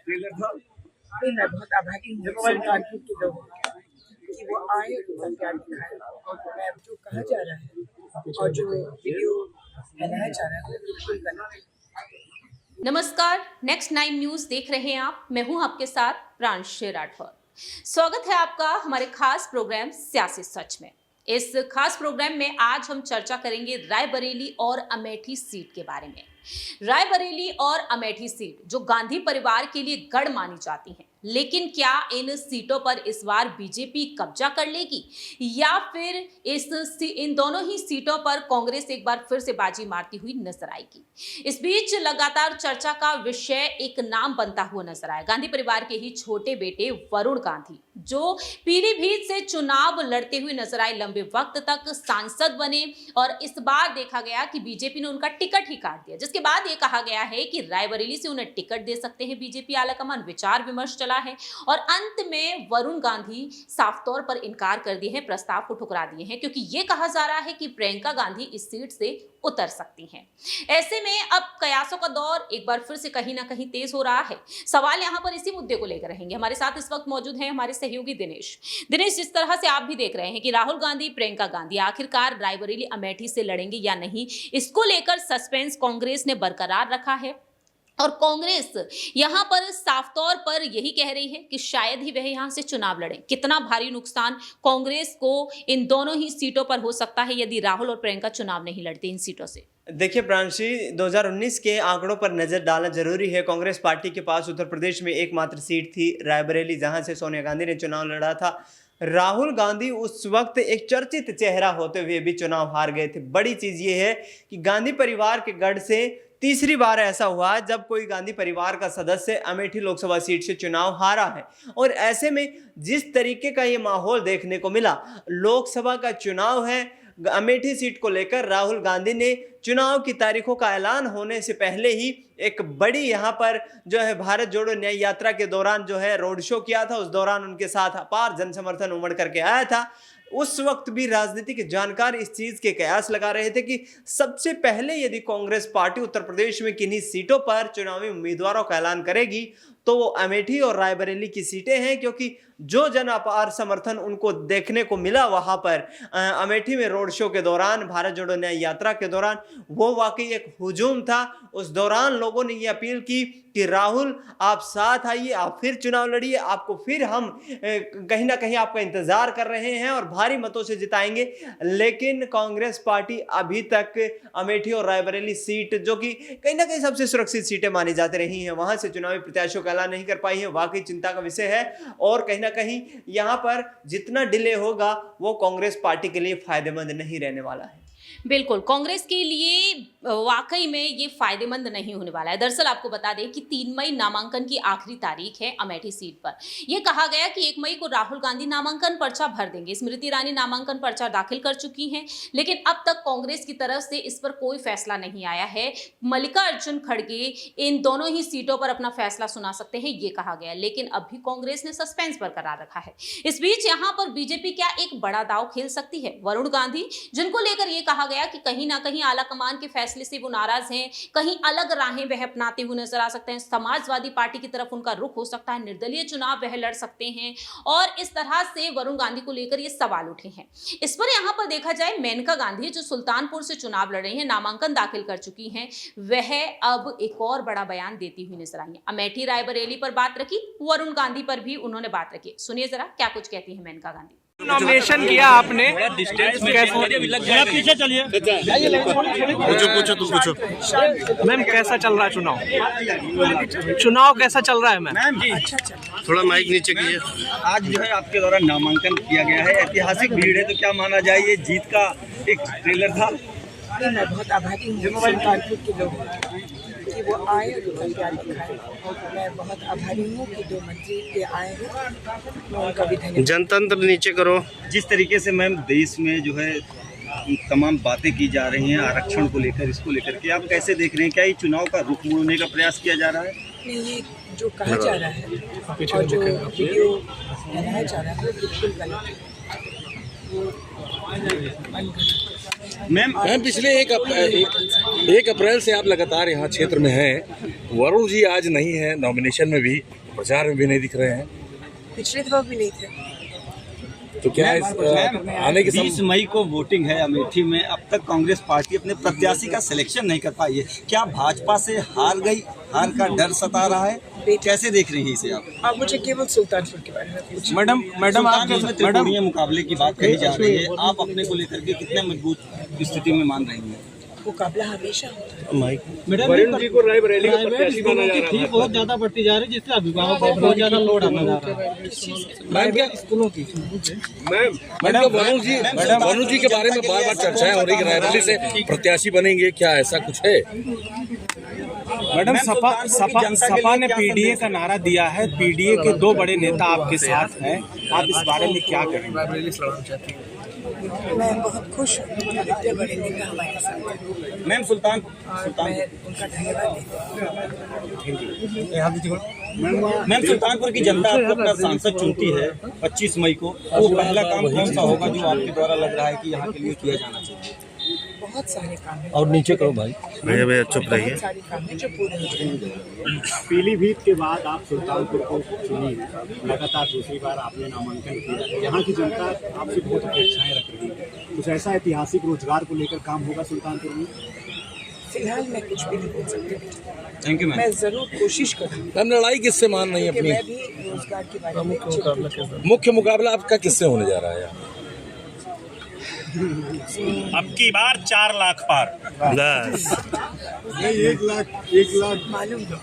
Trailer था। नहीं, मैं बहुत आभारी हूँ सुल्तानपुर के लोगों का कि वो आए और प्यार दिखाए। मैं जो कहा जा रहा है और जो वीडियो बनाया जा रहा है वो बिल्कुल गलत है। नमस्कार, नेक्स्ट 9 न्यूज देख रहे हैं आप। मैं हूं आपके साथ प्रांशु राठौर। स्वागत है आपका हमारे खास प्रोग्राम सियासी सच में। इस खास प्रोग्राम में आज हम चर्चा करेंगे रायबरेली और अमेठी सीट के बारे में। रायबरेली और अमेठी सीट जो गांधी परिवार के लिए गढ़ मानी जाती हैं, लेकिन क्या इन सीटों पर इस बार बीजेपी कब्जा कर लेगी या फिर इन दोनों ही सीटों पर कांग्रेस एक बार फिर से बाजी मारती हुई नजर आएगी? इस बीच लगातार चर्चा का विषय एक नाम बनता हुआ नजर आया। गांधी परिवार के ही छोटे बेटे वरुण गांधी जो पीलीभीत से चुनाव लड़ते हुए नजर आए, लंबे वक्त तक सांसद बने और इस बार देखा गया कि बीजेपी ने उनका टिकट ही काट दिया, जिसके बाद ये कहा गया है कि रायबरेली से उन्हें टिकट दे सकते हैं बीजेपी आलाकमान। विचार विमर्श चला है और अंत में वरुण गांधी साफ तौर पर इनकार कर दिए हैं, प्रस्ताव को ठुकरा दिए हैं, क्योंकि यह कहा जा रहा है कि प्रियंका गांधी इस सीट से उतर सकती हैं। ऐसे में अब कयासों का दौर एक बार फिर से कहीं ना कहीं तेज हो रहा है। सवाल यहां पर इसी मुद्दे को लेकर रहेंगे। हमारे साथ इस वक्त मौजूद हैं हमारे सहयोगी दिनेश। जिस तरह से आप भी देख रहे हैं कि राहुल गांधी, प्रियंका गांधी आखिरकार रायबरेली अमेठी से लड़ेंगे या नहीं, इसको लेकर सस्पेंस कांग्रेस ने बरकरार रखा है और कांग्रेस यहां पर साफ तौर पर यही कह रही है कि शायद ही वह यहां से चुनाव लड़ें। कितना भारी नुकसान कांग्रेस को इन दोनों ही सीटों पर हो सकता है यदि राहुल और प्रियंका चुनाव नहीं लड़ते इन सीटों से? देखिए प्रांशी, 2019 के आंकड़ों पर नजर डालना जरूरी है। कांग्रेस पार्टी के पास उत्तर प्रदेश में एकमात्र सीट थी रायबरेली, जहां से सोनिया गांधी ने चुनाव लड़ा था। राहुल गांधी उस वक्त एक चर्चित चेहरा होते हुए भी चुनाव हार गए थे। बड़ी चीज ये है कि गांधी परिवार के गढ़ से तीसरी बार ऐसा हुआ जब कोई गांधी परिवार का सदस्य अमेठी लोकसभा सीट से चुनाव हारा है। और ऐसे में जिस तरीके का ये माहौल देखने को मिला, लोकसभा का चुनाव है, अमेठी सीट को लेकर राहुल गांधी ने चुनाव की तारीखों का ऐलान होने से पहले ही एक बड़ी यहाँ पर जो है भारत जोड़ो न्याय यात्रा के दौरान जो है रोड शो किया था। उस दौरान उनके साथ अपार जन समर्थन उमड़ करके आया था। उस वक्त भी राजनीतिक जानकार इस चीज के कयास लगा रहे थे कि सबसे पहले यदि कांग्रेस पार्टी उत्तर प्रदेश में किन्हीं सीटों पर चुनावी उम्मीदवारों का ऐलान करेगी तो वो अमेठी और रायबरेली की सीटें हैं, क्योंकि जो जन अपार समर्थन उनको देखने को मिला वहां पर अमेठी में रोड शो के दौरान, भारत जोड़ो न्याय यात्रा के दौरान, वो वाकई एक हुजूम था। उस दौरान लोगों ने ये अपील की कि राहुल आप साथ आइए, आप फिर चुनाव लड़िए, आपको फिर हम कहीं ना कहीं आपका इंतजार कर रहे हैं और भारी मतों से जिताएंगे। लेकिन कांग्रेस पार्टी अभी तक अमेठी और रायबरेली सीट, जो कि कहीं ना कहीं सबसे सुरक्षित सीटें मानी जाती रही हैं, वहां से चुनावी प्रत्याशियों का ऐलान नहीं कर पाई है। वाकई चिंता का विषय है और कहीं ना कहीं यहां पर जितना डिले होगा वो कांग्रेस पार्टी के लिए फायदेमंद नहीं रहने वाला है। बिल्कुल, कांग्रेस के लिए वाकई में ये फायदेमंद नहीं होने वाला है। दरअसल आपको बता दें कि 3 मई नामांकन की आखिरी तारीख है अमेठी सीट पर। यह कहा गया कि 1 मई को राहुल गांधी नामांकन पर्चा भर देंगे। स्मृति ईरानी नामांकन पर्चा दाखिल कर चुकी हैं, लेकिन अब तक कांग्रेस की तरफ से इस पर कोई फैसला नहीं आया है। मल्लिकार्जुन खड़गे इन दोनों ही सीटों पर अपना फैसला सुना सकते हैं, ये कहा गया, लेकिन अब भी कांग्रेस ने सस्पेंस बरकरार रखा है। इस बीच यहां पर बीजेपी क्या एक बड़ा दांव खेल सकती है? वरुण गांधी, जिनको लेकर यह कहा गया कि कहीं ना कहीं आलाकमान के फैसले से वो नाराज हैं, कहीं अलग राहें वह अपनाते हुए नजर आ सकते हैं, समाजवादी पार्टी की तरफ उनका रुख हो सकता है, निर्दलीय चुनाव वह लड़ सकते हैं और इस तरह से वरुण गांधी को लेकर ये सवाल उठे हैं। इस पर यहां पर देखा जाए, मेनका गांधी जो सुल्तानपुर से चुनाव लड़ रही हैं, नामांकन दाखिल कर चुकी हैं, वह अब एक और बड़ा बयान देती हुई नजर आई है। अमेठी रायबरेली पर बात रखी, वरुण गांधी पर भी उन्होंने बात रखी। सुनिए जरा क्या कुछ कहती है मेनका गांधी। नॉमिनेशन किया आपने, पीछे चलिए, पूछो तुम पूछो। मैम कैसा चल रहा है चुनाव कैसा चल रहा है मैम? थोड़ा माइक नीचे कीजिए। आज जो है आपके द्वारा नामांकन किया गया है, ऐतिहासिक भीड़ है, तो क्या माना जाए ये जीत का एक ट्रेलर था? नहीं, मैं बहुत आभारी हूँ सुल्तानपुर के लोगों का कि वो आए और प्यार दिखाए। मैं बहुत आभारी हूँ कि 2 मंत्री के आए हैं, मैं उनका भी धन्यवाद। जनतंत्र नीचे करो। जिस तरीके से मैम देश में जो है तमाम बातें की जा रही हैं आरक्षण को लेकर, इसको लेकर के आप कैसे देख रहे हैं? क्या ये चुनाव का रुख मोड़ने का प्रयास किया जा रहा है? नहीं, ये जो कहा जा रहा है और जो वीडियो बनाया जा रहा है वो बिल्कुल गलत है, वो मनगढ़ंत है। मैम पिछले एक अप्रैल से आप लगातार यहाँ क्षेत्र में हैं। वरुण जी आज नहीं है, नॉमिनेशन में भी, प्रचार में भी नहीं दिख रहे हैं, पिछले दफा भी नहीं थे। तो क्या आने के 20 मई को वोटिंग है अमेठी में, अब तक कांग्रेस पार्टी अपने प्रत्याशी का सिलेक्शन नहीं कर पाई है। क्या भाजपा से हार का डर सता रहा है? कैसे देख रही हैं इसे आप मुझे केवल सुल्तानपुर के बारे में पूछिए। मैडम त्रिकोणीय मुकाबले की बात कही जा रही है, आप अपने को लेकर के कितने मजबूत स्थिति में मान रही हैं? मुकाबला हमेशा होता है। वरुण जी को रायबरेली का प्रत्याशी माना जा रहा है। बहुत ज्यादा बढ़ती जा रही है, जिससे अभिभावकों को बहुत ज्यादा लोड आना जा रहा है। मैम क्या स्कूलों की मैडम वरुण जी के बारे में बार-बार चर्चाएं हो रही है, रायबरेली से प्रत्याशी बनेंगे, क्या ऐसा कुछ है? मैडम सपा ने पीडीए का नारा दिया है, पीडीए के 2 बड़े नेता आपके साथ हैं, आप इस बारे में क्या करेंगे? मैं बहुत खुश हूँ कि इतने बड़े नेता हमारे साथ हैं। मैम सुल्तान मैं उनका धन्यवाद देती हूँ। मैम सुल्तानपुर की जनता आपको अपना सांसद चुनती है 25 मई को, वो पहला काम कौन सा होगा जो आपके द्वारा लग रहा है कि यहाँ के लिए किया जाना चाहिए? बहुत सारे काम हैं। और नीचे करो भाई, भैया चुप रहिए। बहुत सारे काम हैं जो पूरे हो जाएंगे। पीलीभीत के बाद आप सुल्तानपुर को चुनी, लगातार दूसरी बार आपने नामांकन किया। यहाँ की जनता आपसे बहुत अपेक्षाएं रख रही है। कुछ ऐसा ऐतिहासिक रोजगार को लेकर काम होगा सुल्तानपुर में? फिलहाल मैं कुछ भी नहीं बोल सकती। Thank you ma'am. मैं जरूर कोशिश करूँगी मैम लड़ाई किससे मान रही है कि अपनी? मैं भी रोजगार के बारे में मुख्य मुकाबला आपका किससे होने जा रहा है? अब की बार 4 लाख पार। बस 1 लाख मालूम है।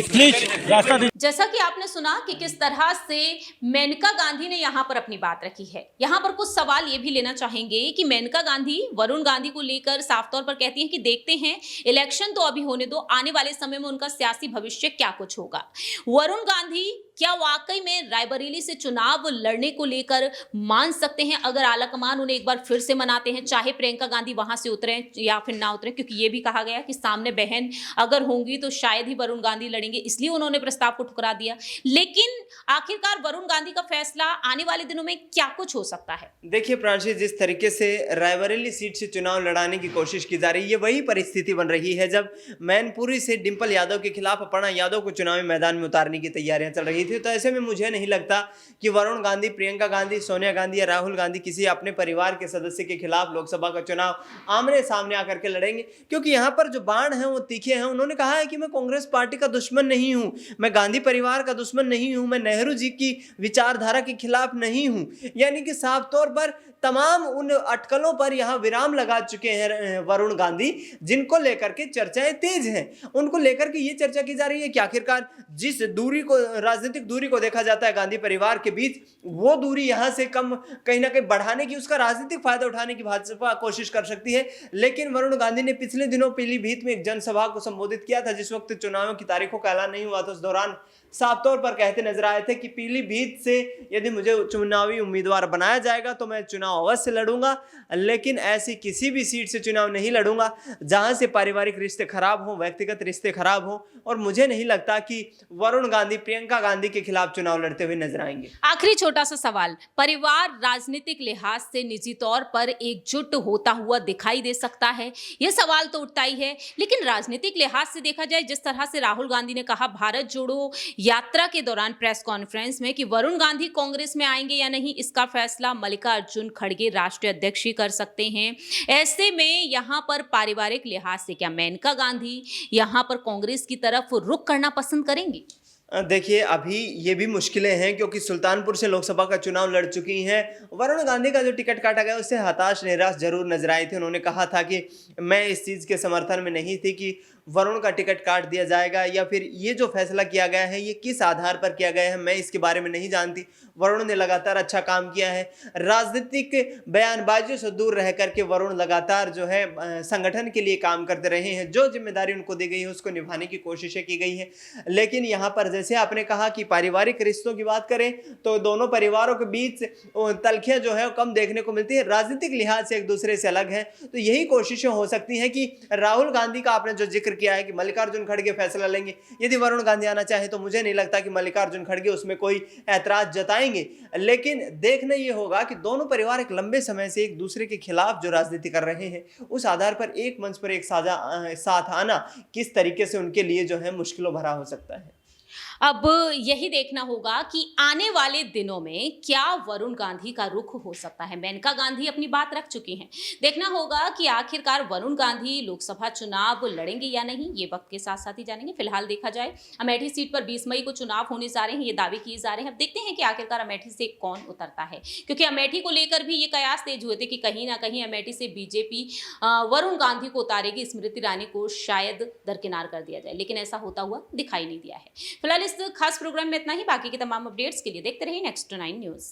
प्लीज रास्ता दीजिए। जैसा कि आपने सुना कि किस तरह से मेनका गांधी ने यहाँ पर अपनी बात रखी है। यहाँ पर कुछ सवाल ये भी लेना चाहेंगे कि मेनका गांधी वरुण गांधी को लेकर साफ तौर पर कहती हैं कि देखते हैं, इलेक्शन तो अभी होने दो, आने वाले समय में उनका सियासी भविष्य क्या कुछ होगा। वरुण गांधी क्या वाकई में रायबरेली से चुनाव लड़ने को लेकर मान सकते हैं अगर आलाकमान उन्हें एक बार फिर से मनाते हैं, चाहे प्रियंका गांधी वहां से उतरें या फिर ना उतरें? क्योंकि ये भी कहा गया कि सामने बहन अगर होंगी तो शायद ही वरुण गांधी लड़ेंगे, इसलिए उन्होंने प्रस्ताव को ठुकरा दिया। लेकिन आखिरकार वरुण गांधी का फैसला आने वाले दिनों में क्या कुछ हो सकता है? देखिए प्रांशी, जिस तरीके से रायबरेली सीट से चुनाव लड़ाने की कोशिश की जा रही है, वही परिस्थिति बन रही है जब मैनपुरी से डिंपल यादव के खिलाफ अपर्णा यादव को चुनावी मैदान में उतारने की तैयारियां चल रही थी। तो ऐसे में मुझे नहीं लगता कि वरुण गांधी, प्रियंका गांधी, सोनिया गांधी या राहुल गांधी किसी अपने परिवार के सदस्य के खिलाफ लोकसभा का चुनाव आमने सामने आकर के लड़ेंगे, क्योंकि यहाँ पर जो बाण हैं वो तीखे हैं। उन्होंने कहा है कि मैं कांग्रेस पार्टी का दुश्मन नहीं हूं, मैं गांधी परिवार का दुश्मन नहीं हूं, मैं नेहरू जी की विचारधारा के खिलाफ नहीं हूं। यानी कि साफ तौर पर तमाम उन अटकलों पर यहाँ विराम लगा चुके हैं वरुण गांधी, जिनको लेकर के चर्चाएं तेज हैं। उनको लेकर के ये चर्चा की जा रही है कि आखिरकार जिस दूरी को, राजनीतिक दूरी को देखा जाता है गांधी परिवार के बीच, वो दूरी यहाँ से कम कहीं ना कहीं बढ़ाने की, उसका राजनीतिक फायदा उठाने की भाजपा कोशिश कर सकती है। लेकिन वरुण गांधी ने पिछले दिनों पीलीभीत में एक जनसभा को संबोधित किया था, जिस वक्त चुनावों की तारीखों का ऐलान नहीं हुआ था। उस दौरान साफ तौर पर कहते नजर आए थे कि पीलीभीत से यदि मुझे चुनावी उम्मीदवार बनाया जाएगा तो मैं चुनाव अवश्य लड़ूंगा, लेकिन ऐसी किसी भी सीट से चुनाव नहीं लड़ूंगा जहां से पारिवारिक रिश्ते खराब हो, व्यक्तिगत रिश्ते खराब हो। और मुझे नहीं लगता कि वरुण गांधी प्रियंका गांधी के खिलाफ चुनाव लड़ते हुए नजर आएंगे। आखिरी छोटा सा सवाल, परिवार राजनीतिक लिहाज से निजी तौर पर एकजुट होता हुआ दिखाई दे सकता है, यह सवाल तो उठता ही है। लेकिन राजनीतिक लिहाज से देखा जाए, जिस तरह से राहुल गांधी ने कहा भारत जोड़ो यात्रा के दौरान प्रेस कॉन्फ्रेंस में कि वरुण गांधी कांग्रेस में आएंगे या नहीं, इसका फैसला मल्लिकार्जुन खड़गे राष्ट्रीय अध्यक्ष ही कर सकते हैं। ऐसे में यहां पर पारिवारिक लिहाज से क्या मेनका गांधी यहां पर कांग्रेस की तरफ रुख करना पसंद करेंगी? देखिए, अभी ये भी मुश्किलें हैं क्योंकि सुल्तानपुर से लोकसभा का चुनाव लड़ चुकी हैं। वरुण गांधी का जो टिकट काटा गया उससे हताश निराश जरूर नजर आई थी। उन्होंने कहा था कि मैं इस चीज़ के समर्थन में नहीं थी कि वरुण का टिकट काट दिया जाएगा, या फिर ये जो फैसला किया गया है ये किस आधार पर किया गया है मैं इसके बारे में नहीं जानती। वरुण ने लगातार अच्छा काम किया है, राजनीतिक बयानबाजियों से दूर रह करके वरुण लगातार जो है संगठन के लिए काम करते रहे हैं। जो जिम्मेदारी उनको दी गई है उसको निभाने की कोशिशें की गई है। लेकिन यहाँ पर जैसे आपने कहा कि पारिवारिक रिश्तों की बात करें तो दोनों परिवारों के बीच तलखियां जो है कम देखने को मिलती है, राजनीतिक लिहाज से एक दूसरे से अलग है। तो यही कोशिशें हो सकती हैं कि राहुल गांधी का आपने जो जिक्र जिक्र किया है कि मल्लिकार्जुन खड़गे फैसला लेंगे। यदि वरुण गांधी आना चाहे तो मुझे नहीं लगता कि मल्लिकार्जुन खड़गे उसमें कोई ऐतराज जताएंगे, लेकिन देखना ये होगा कि दोनों परिवार एक लंबे समय से एक दूसरे के खिलाफ जो राजनीति कर रहे हैं, उस आधार पर एक मंच पर एक साथ आना किस तरीके से उनके लिए जो है मुश्किलों भरा हो सकता है। अब यही देखना होगा कि आने वाले दिनों में क्या वरुण गांधी का रुख हो सकता है। मेनका गांधी अपनी बात रख चुकी हैं। देखना होगा कि आखिरकार वरुण गांधी लोकसभा चुनाव लड़ेंगे या नहीं, ये वक्त के साथ साथ ही जानेंगे। फिलहाल देखा जाए अमेठी सीट पर 20 मई को चुनाव होने जा रहे हैं, ये दावे किए जा रहे हैं। अब देखते हैं कि आखिरकार अमेठी से कौन उतरता है, क्योंकि अमेठी को लेकर भी ये कयास तेज हुए थे कि कहीं ना कहीं अमेठी से बीजेपी वरुण गांधी को उतारेगी, स्मृति ईरानी को शायद दरकिनार कर दिया जाए, लेकिन ऐसा होता हुआ दिखाई नहीं दिया है। फिलहाल इस खास प्रोग्राम में इतना ही। बाकी के तमाम अपडेट्स के लिए देखते रहिए नेक्स्ट 9 न्यूज।